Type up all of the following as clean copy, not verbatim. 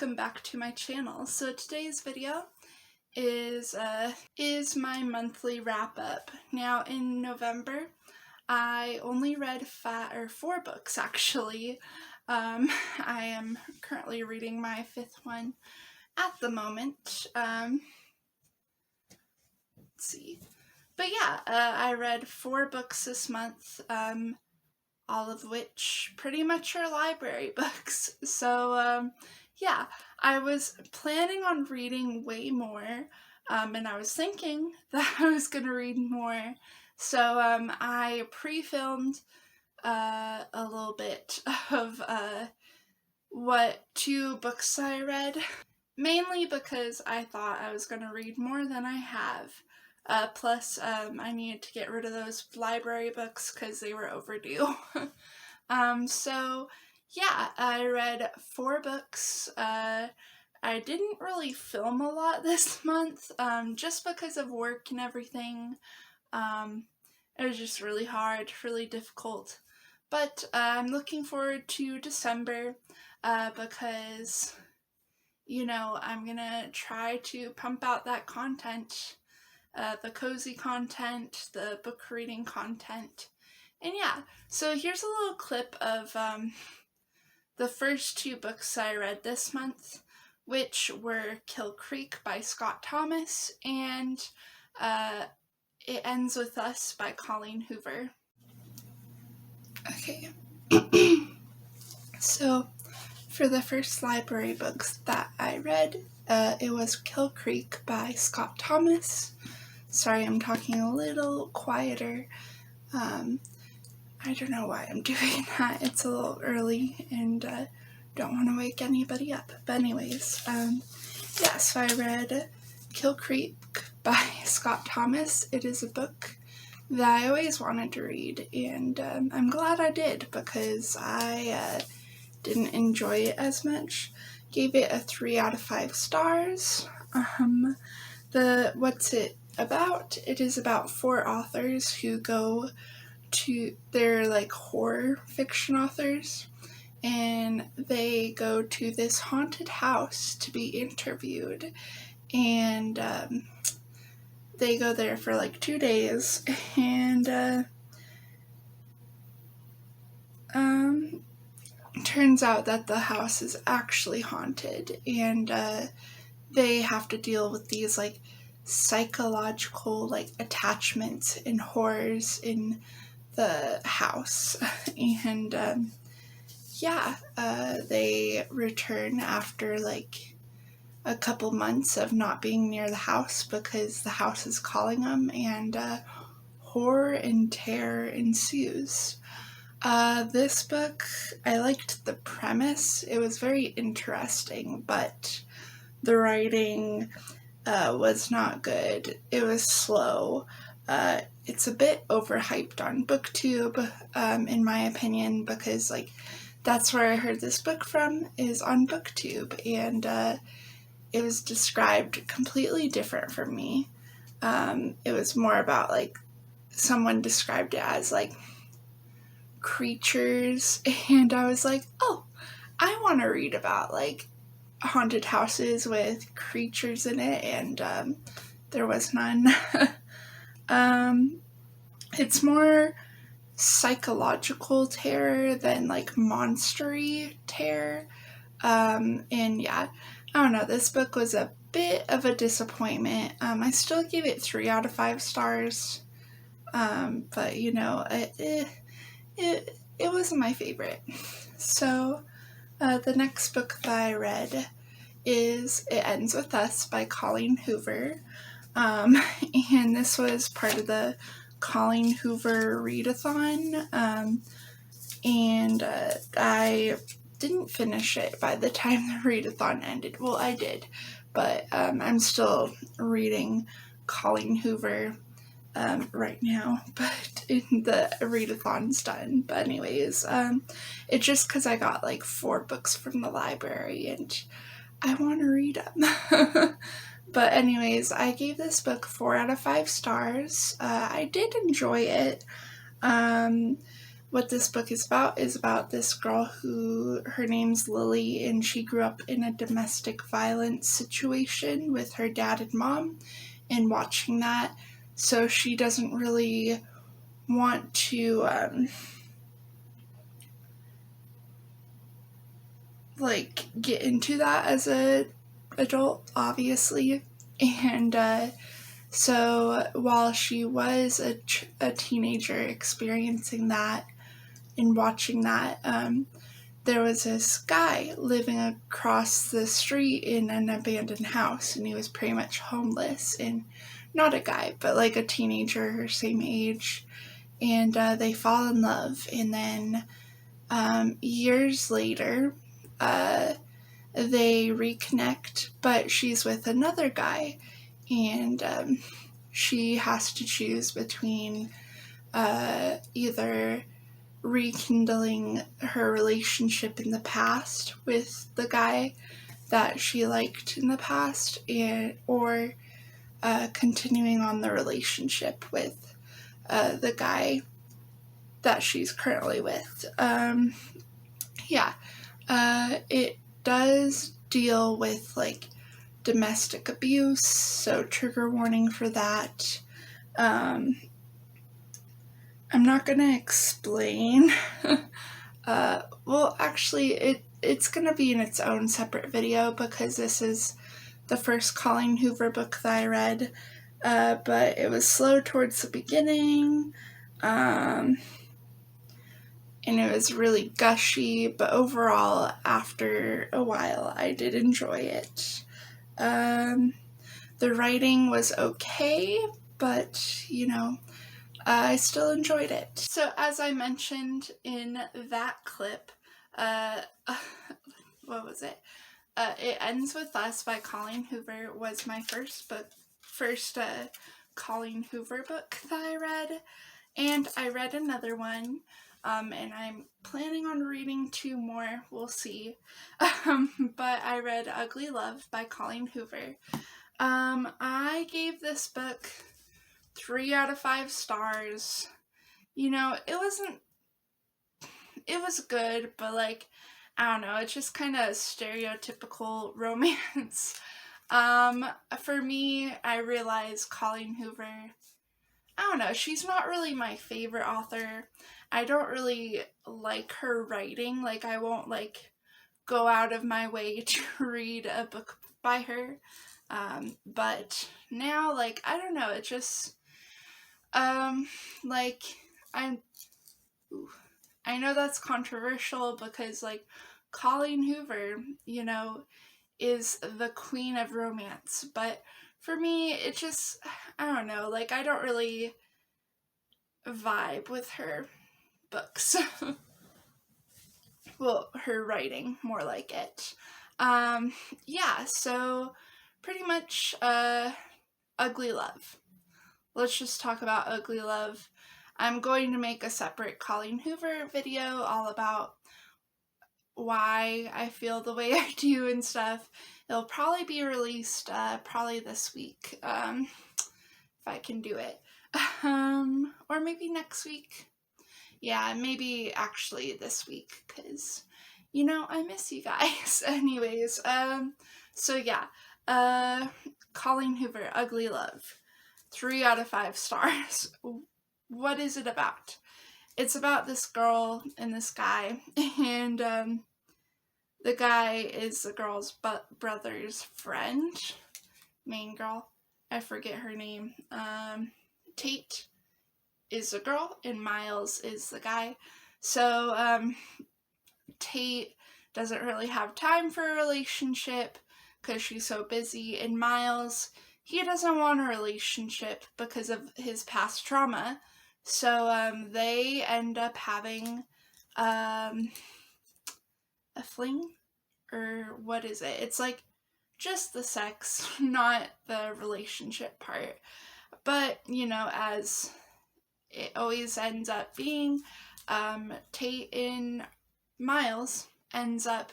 welcome back to my channel. So today's video is my monthly wrap-up. Now in November, I only read 4 books actually. I am currently reading my 5th one at the moment. Let's see. But yeah, I read 4 books this month, all of which pretty much are library books. So yeah, I was planning on reading way more, and I was thinking that I was going to read more. So I pre-filmed a little bit of what 2 books I read, mainly because I thought I was going to read more than I have. Plus, I needed to get rid of those library books because they were overdue. So yeah, I read 4 books. I didn't really film a lot this month, just because of work and everything. It was just really hard, really difficult. But I'm looking forward to December, because, you know, I'm gonna try to pump out that content. The cozy content, the book reading content. And yeah, so here's a little clip of the first 2 books I read this month, which were Kill Creek by Scott Thomas and It Ends With Us by Colleen Hoover. Okay, so for the first library books that I read, it was Kill Creek by Scott Thomas. Sorry, I'm talking a little quieter. I don't know why I'm doing that. It's a little early and don't want to wake anybody up. But anyways, yeah, so I read Kill Creek by Scott Thomas. It is a book that I always wanted to read, and I'm glad I did because I didn't enjoy it as much. Gave it a 3 out of 5 stars. What's it about? It is about 4 authors who go to, they're like horror fiction authors, and they go to this haunted house to be interviewed, and they go there for like 2 days, and turns out that the house is actually haunted, and they have to deal with these like psychological like attachments and horrors in the house. And yeah, they return after like a couple months of not being near the house because the house is calling them, and horror and terror ensues. This book, I liked the premise. It was very interesting, but the writing was not good. It was slow. It's a bit overhyped on BookTube, in my opinion, because like that's where I heard this book from, is on BookTube, and it was described completely different from me. It was more about like someone described it as like creatures, and I was like, oh, I want to read about like haunted houses with creatures in it, and there was none. It's more psychological terror than like monstery terror, and yeah, I don't know, this book was a bit of a disappointment. I still give it 3 out of 5 stars, but you know, it wasn't my favorite. So the next book that I read is It Ends With Us by Colleen Hoover, and this was part of the Colleen Hoover readathon, and I didn't finish it by the time the readathon ended. Well, I did, but I'm still reading Colleen Hoover right now, but the readathon's done. But anyways, it's just because I got like 4 books from the library and I want to read them. But anyways, I gave this book 4 out of 5 stars. I did enjoy it. what this book is about this girl who, her name's Lily, and she grew up in a domestic violence situation with her dad and mom, and watching that, so she doesn't really want to get into that as a adult, obviously. And so while she was a teenager experiencing that and watching that, there was this guy living across the street in an abandoned house, and he was pretty much homeless, and not a guy, but like a teenager her same age, and they fall in love, and then years later they reconnect, but she's with another guy, and she has to choose between either rekindling her relationship in the past with the guy that she liked in the past, or continuing on the relationship with the guy that she's currently with. It does deal with like domestic abuse, so trigger warning for that. I'm not gonna explain. Well, actually, it's gonna be in its own separate video because this is the first Colleen Hoover book that I read, but it was slow towards the beginning, and it was really gushy, but overall, after a while, I did enjoy it. The writing was okay, but, I still enjoyed it. So as I mentioned in that clip, what was it? It Ends With Us by Colleen Hoover was my first Colleen Hoover book that I read, and I read another one, and I'm planning on reading 2 more, we'll see, but I read Ugly Love by Colleen Hoover. I gave this book 3 out of 5 stars. It was good, but I don't know, it's just kind of stereotypical romance. For me, I realized Colleen Hoover, I don't know, she's not really my favorite author. I don't really like her writing. I won't go out of my way to read a book by her. But now, I don't know, it just, I know that's controversial because, Colleen Hoover, is the queen of romance, but for me, it just, I don't know, I don't really vibe with her books. Well, her writing, more like it. So pretty much, Ugly Love. Let's just talk about Ugly Love. I'm going to make a separate Colleen Hoover video all about why I feel the way I do and stuff. It'll probably be released probably this week, if I can do it. Or maybe next week. Yeah, maybe actually this week, because, I miss you guys. Anyways, so yeah, Colleen Hoover, Ugly Love. 3 out of 5 stars. What is it about? It's about this girl and this guy, and the guy is the girl's brother's friend, main girl. I forget her name. Tate is the girl, and Miles is the guy. So Tate doesn't really have time for a relationship because she's so busy, and Miles, he doesn't want a relationship because of his past trauma. So they end up having a fling, or what is it? It's just the sex, not the relationship part. But, as it always ends up being, Tate and Miles ends up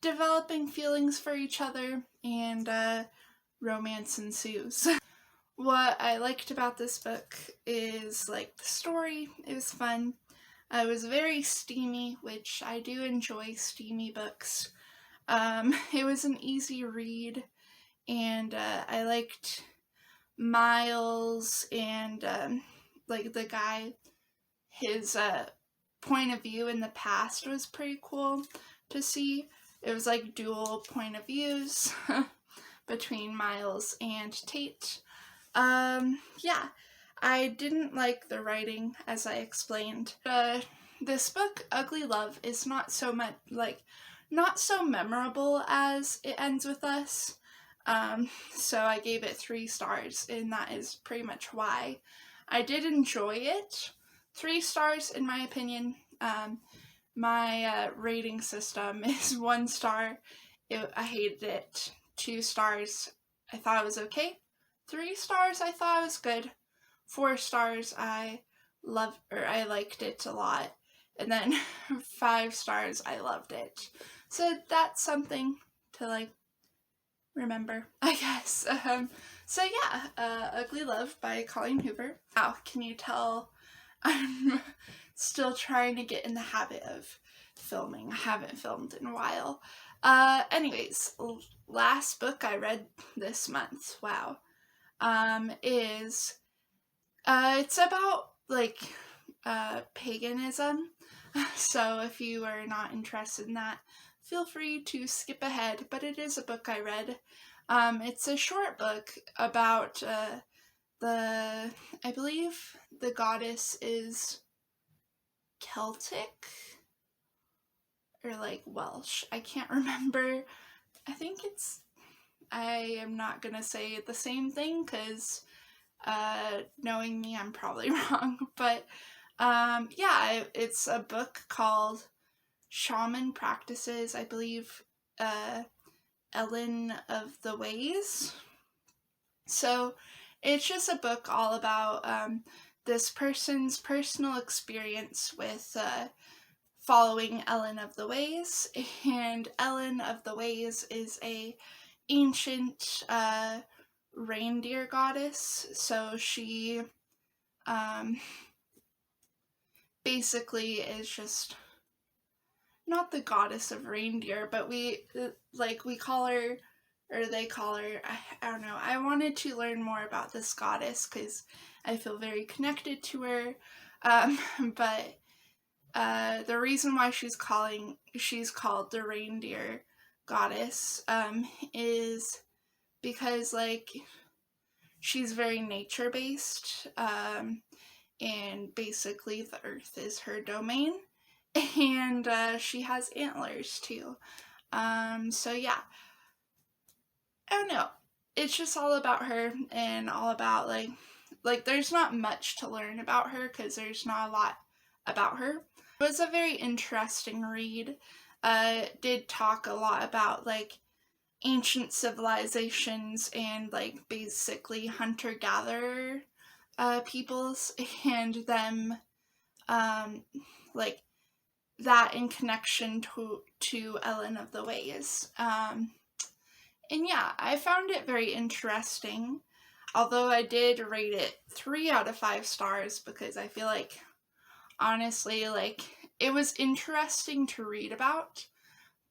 developing feelings for each other, and romance ensues. what I liked about this book is like the story. It was fun. It was very steamy, which I do enjoy steamy books. It was an easy read, and I liked Miles and like the guy. His point of view in the past was pretty cool to see. It was like dual point of views between Miles and Tate. Yeah, I didn't like the writing, as I explained. This book, Ugly Love, is not so much not so memorable as It Ends With Us. So I gave it 3 stars, and that is pretty much why. I did enjoy it. 3 stars in my opinion. My rating system is 1 star. I hated it. 2 stars, I thought it was okay. 3 stars, I thought it was good. 4 stars, I liked it a lot. And then 5 stars, I loved it. So that's something to remember, I guess. So yeah, Ugly Love by Colleen Hoover. Wow, can you tell I'm still trying to get in the habit of filming. I haven't filmed in a while. Anyways, last book I read this month, wow, is, it's about, paganism. So if you are not interested in that, feel free to skip ahead, but it is a book I read. It's a short book about, I believe the goddess is Celtic or Welsh. I can't remember. I am not gonna say the same thing because knowing me, I'm probably wrong. But yeah, it's a book called Shaman Practices, I believe, Ellen of the Ways. So it's just a book all about this person's personal experience with following Ellen of the Ways. And Ellen of the Ways is a ancient reindeer goddess. So she basically is just not the goddess of reindeer, but we call her, or they call her, I don't know. I wanted to learn more about this goddess because I feel very connected to her. But the reason why she's called the reindeer goddess is because she's very nature based, and basically the earth is her domain, and she has antlers too. So yeah, I don't know. It's just all about her, and all about there's not much to learn about her because there's not a lot about her. It was a very interesting read. It did talk a lot about ancient civilizations and basically hunter-gatherer peoples, and them that in connection to Ellen of the Ways. And yeah, I found it very interesting, although I did rate it 3 out of 5 stars because I feel honestly, it was interesting to read about,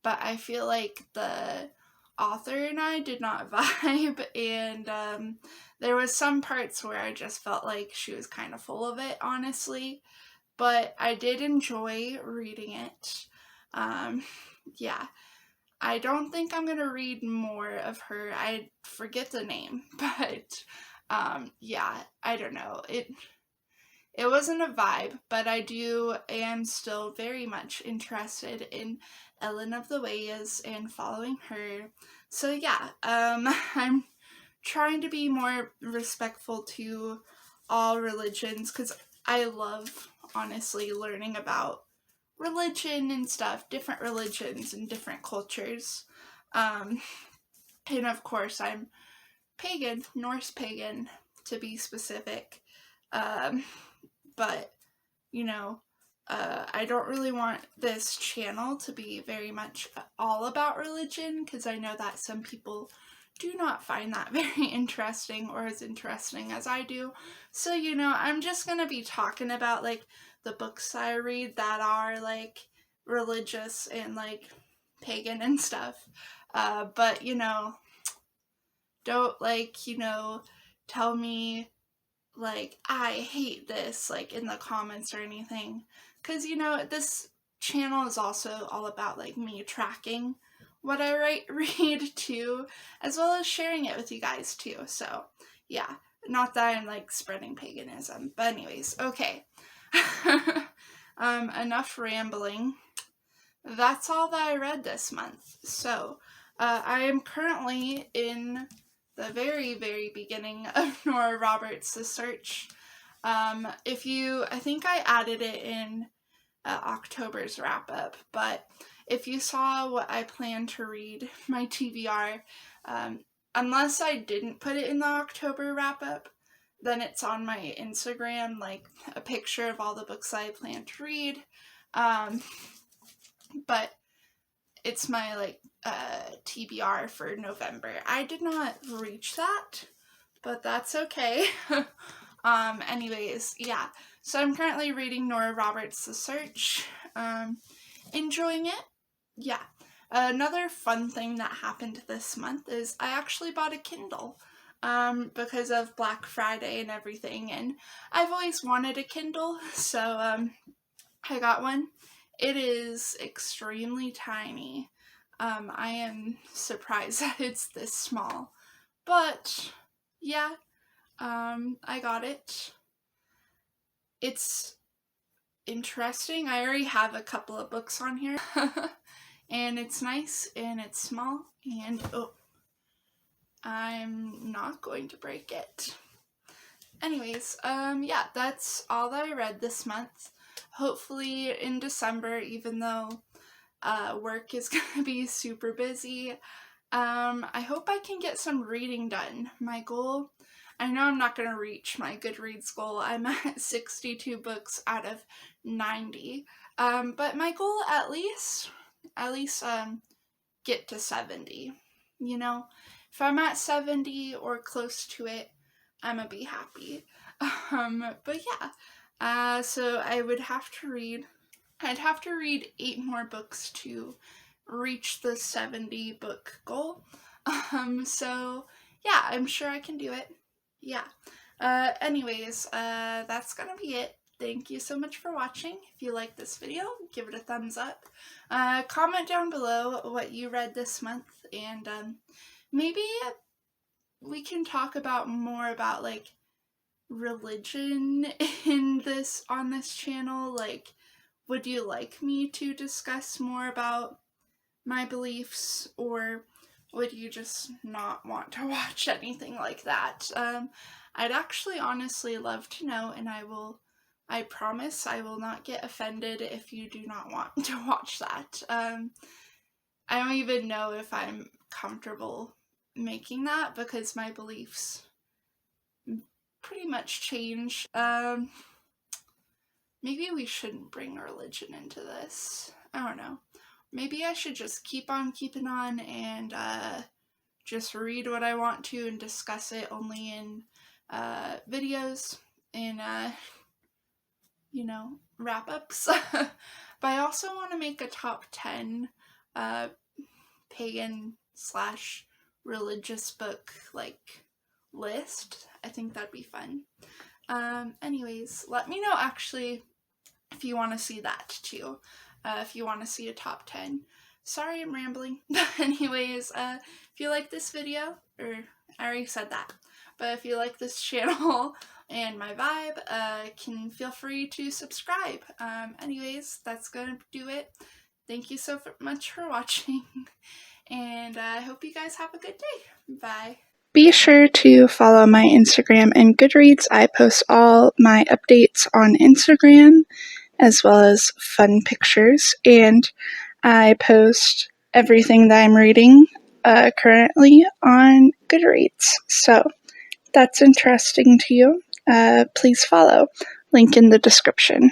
but I feel the author and I did not vibe, and there was some parts where I just felt she was kind of full of it, honestly, but I did enjoy reading it. Yeah, I don't think I'm gonna read more of her. I forget the name, but yeah, I don't know. It wasn't a vibe, but I am still very much interested in Ellen of the Ways and following her. So yeah, I'm trying to be more respectful to all religions because I love, honestly, learning about religion and stuff, different religions and different cultures. And of course, I'm pagan, Norse pagan to be specific. But, I don't really want this channel to be very much all about religion because I know that some people do not find that very interesting or as interesting as I do. So, I'm just going to be talking about, like, the books I read that are, like, religious and, like, pagan and stuff. But, don't, like, tell me, like, I hate this, like, in the comments or anything. Because, this channel is also all about, like, me tracking what I read too, as well as sharing it with you guys too. So, yeah, not that I'm, like, spreading paganism. But anyways, okay. Enough rambling. That's all that I read this month. So, I am currently in the very, very beginning of Nora Roberts' The Search. I think I added it in October's wrap-up, but if you saw what I plan to read, my TBR, unless I didn't put it in the October wrap-up, then it's on my Instagram, like a picture of all the books I plan to read. But it's my, like, TBR for November. I did not reach that, but that's okay. Anyways, yeah. So I'm currently reading Nora Roberts' The Search. Enjoying it. Yeah. Another fun thing that happened this month is I actually bought a Kindle. Because of Black Friday and everything, and I've always wanted a Kindle, so I got one. It is extremely tiny. I am surprised that it's this small, but yeah, I got it. It's interesting. I already have a couple of books on here, and it's nice, and it's small, and I'm not going to break it. Anyways, yeah, that's all that I read this month. Hopefully in December, even though work is gonna be super busy, I hope I can get some reading done. My goal, I know I'm not gonna reach my Goodreads goal. I'm at 62 books out of 90. But my goal at least get to 70. If I'm at 70 or close to it, I'm gonna be happy. But yeah, so I'd have to read 8 more books to reach the 70 book goal. So yeah, I'm sure I can do it. Yeah. Anyways, that's gonna be it. Thank you so much for watching. If you like this video, give it a thumbs up. Comment down below what you read this month, and maybe we can talk about more about, like, religion on this channel. Like, would you like me to discuss more about my beliefs, or would you just not want to watch anything like that? I'd actually honestly love to know, and I promise I will not get offended if you do not want to watch that. I don't even know if I'm comfortable making that, because my beliefs pretty much change. Maybe we shouldn't bring religion into this. I don't know. Maybe I should just keep on keeping on and just read what I want to and discuss it only in videos and wrap-ups. But I also want to make a top 10 pagan / religious book, like, list. I think that'd be fun. Anyways, let me know actually if you want to see that too. If you want to see a top 10. Sorry, I'm rambling. But anyways, if you like this video, or I already said that, but if you like this channel and my vibe, can feel free to subscribe. Anyways, that's gonna do it. Thank you so much for watching, and I hope you guys have a good day. Bye. Be sure to follow my Instagram and Goodreads. I post all my updates on Instagram, as well as fun pictures, and I post everything that I'm reading currently on Goodreads. So if that's interesting to you, please follow. Link in the description.